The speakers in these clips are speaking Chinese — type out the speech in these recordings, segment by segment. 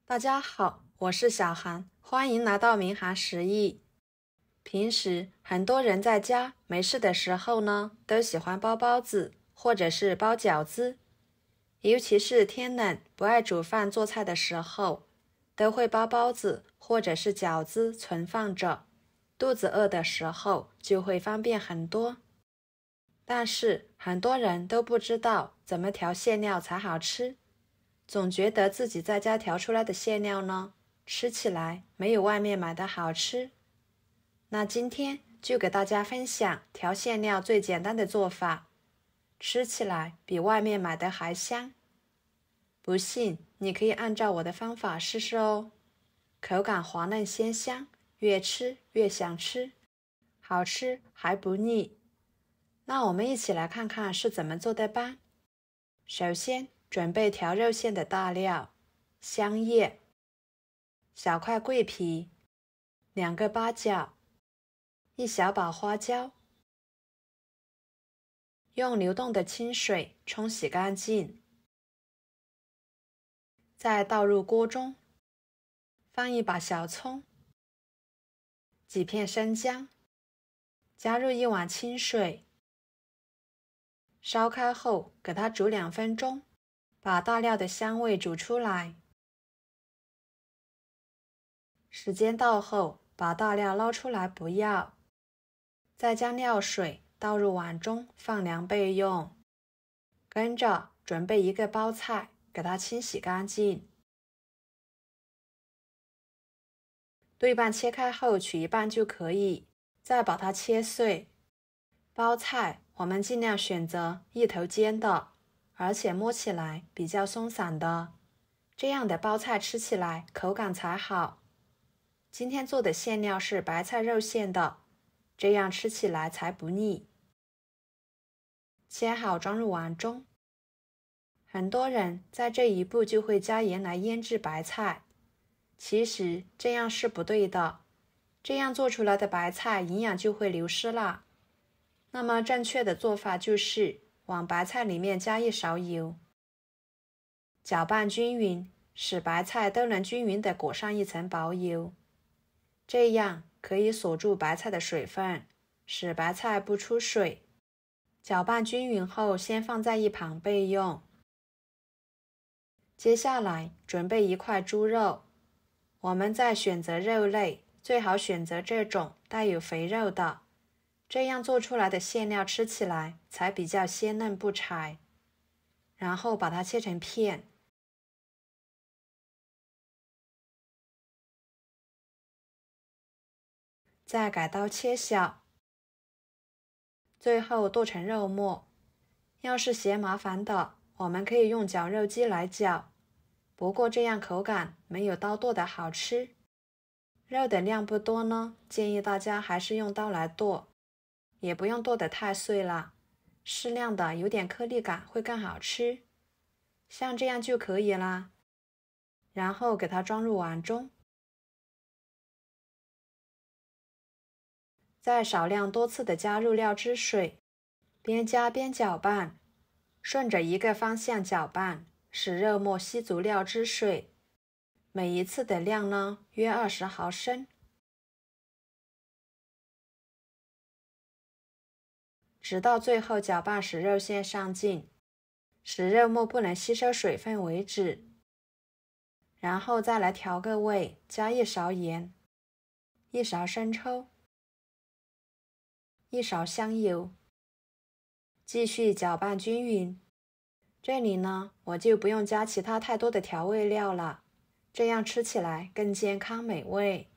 大家好，我是小韩，欢迎来到明涵食艺。平时很多人在家没事的时候呢，都喜欢包包子或者是包饺子，尤其是天冷不爱煮饭做菜的时候，都会包包子或者是饺子存放着，肚子饿的时候就会方便很多。但是很多人都不知道怎么调馅料才好吃，总觉得自己在家调出来的馅料呢，吃起来没有外面买的好吃。那今天就给大家分享调馅料最简单的做法，吃起来比外面买的还香。不信你可以按照我的方法试试哦，口感滑嫩鲜香，越吃越想吃，好吃还不腻。那我们一起来看看是怎么做的吧。首先准备调肉馅的大料：香叶、小块桂皮、2个八角、1小把花椒，用流动的清水冲洗干净，再倒入锅中，放1把小葱、几片生姜，加入1碗清水，烧开后给它煮2分钟，把大料的香味煮出来。时间到后，把大料捞出来不要，再将料水倒入碗中放凉备用。跟着准备1个包菜，给它清洗干净，对半切开后取一半就可以，再把它切碎。包菜我们尽量选择一头尖的，而且摸起来比较松散的，这样的包菜吃起来口感才好。今天做的馅料是白菜肉馅的，这样吃起来才不腻。切好装入碗中。很多人在这一步就会加盐来腌制白菜，其实这样是不对的，这样做出来的白菜营养就会流失了。那么正确的做法就是往白菜里面加1勺油，搅拌均匀，使白菜都能均匀地裹上一层薄油，这样可以锁住白菜的水分，使白菜不出水。搅拌均匀后，先放在一旁备用。接下来准备1块猪肉，我们在选择肉类，最好选择这种带有肥肉的，这样做出来的馅料吃起来才比较鲜嫩不柴。然后把它切成片，再改刀切小，最后剁成肉末。要是嫌麻烦的，我们可以用绞肉机来绞，不过这样口感没有刀剁的好吃。肉的量不多呢，建议大家还是用刀来剁，也不用剁得太碎了，适量的有点颗粒感会更好吃。像这样就可以啦。然后给它装入碗中，再少量多次的加入料汁水，边加边搅拌，顺着一个方向搅拌，使肉末吸足料汁水。每一次的量呢，约20毫升。直到最后搅拌使肉馅上劲，使肉末不能吸收水分为止。然后再来调个味，加1勺盐，1勺生抽，1勺香油，继续搅拌均匀。这里呢，我就不用加其他太多的调味料了，这样吃起来更健康美味。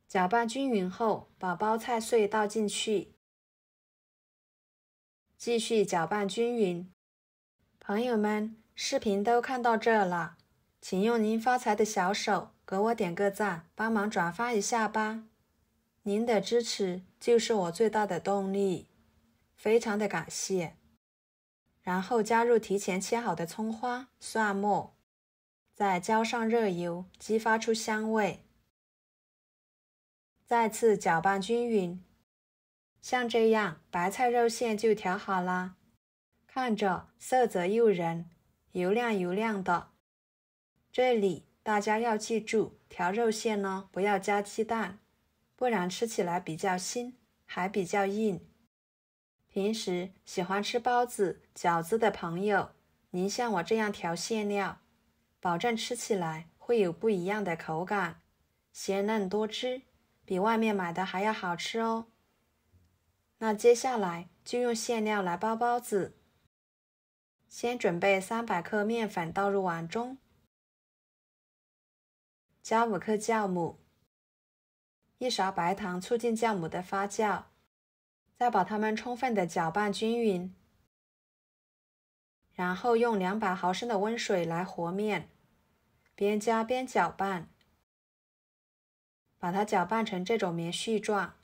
搅拌均匀后，把包菜碎倒进去，继续搅拌均匀。朋友们，视频都看到这了，请用您发财的小手给我点个赞，帮忙转发一下吧。您的支持就是我最大的动力，非常的感谢。然后加入提前切好的葱花、蒜末，再浇上热油，激发出香味。再次搅拌均匀，像这样白菜肉馅就调好啦，看着色泽诱人，油亮油亮的。这里大家要记住，调肉馅呢不要加鸡蛋，不然吃起来比较腥，还比较硬。平时喜欢吃包子、饺子的朋友，您像我这样调馅料，保证吃起来会有不一样的口感，鲜嫩多汁，比外面买的还要好吃哦。那接下来就用馅料来包包子。先准备300克面粉倒入碗中，加5克酵母，1勺白糖促进酵母的发酵，再把它们充分的搅拌均匀，然后用200毫升的温水来和面，边加边搅拌，把它搅拌成这种棉絮状，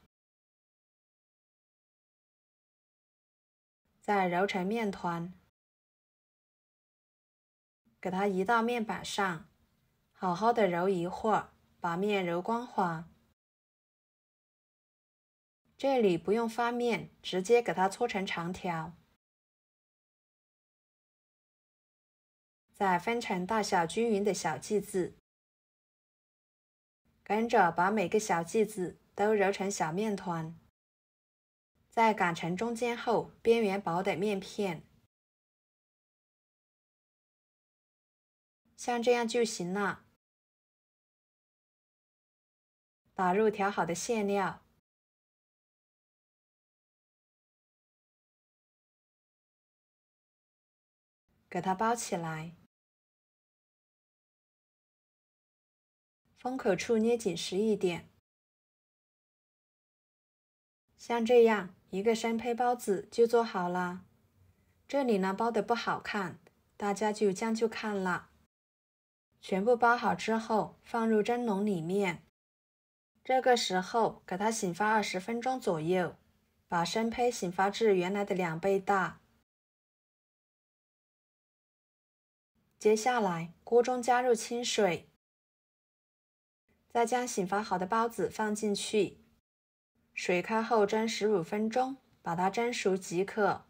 再揉成面团，给它移到面板上，好好的揉一会儿，把面揉光滑。这里不用翻面，直接给它搓成长条，再分成大小均匀的小剂子，跟着把每个小剂子都揉成小面团，再擀成中间厚、边缘薄的面片，像这样就行了。打入调好的馅料，给它包起来，封口处捏紧实一点。像这样一个生胚包子就做好了。这里呢包的不好看，大家就将就看了。全部包好之后放入蒸笼里面，这个时候给它醒发20分钟左右，把生胚醒发至原来的2倍大。接下来锅中加入清水，再将醒发好的包子放进去，水开后蒸15分钟，把它蒸熟即可。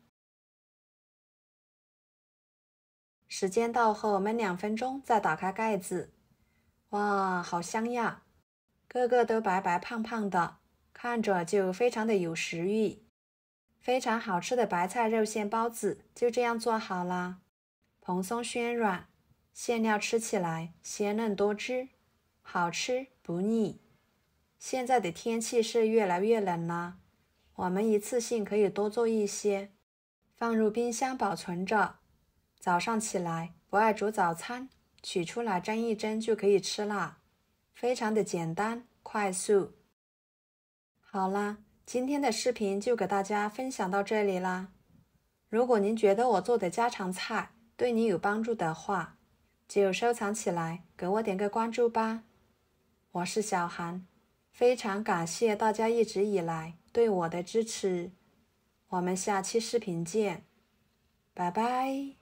时间到后焖2分钟，再打开盖子。哇，好香呀！个个都白白胖胖的，看着就非常的有食欲。非常好吃的白菜肉馅包子就这样做好啦，蓬松暄软，馅料吃起来鲜嫩多汁，好吃不腻。现在的天气是越来越冷了，我们一次性可以多做一些，放入冰箱保存着。早上起来不爱煮早餐，取出来蒸一蒸就可以吃啦，非常的简单快速。好啦，今天的视频就给大家分享到这里啦。如果您觉得我做的家常菜对你有帮助的话，就收藏起来，给我点个关注吧。我是小韩，非常感谢大家一直以来对我的支持。我们下期视频见，拜拜。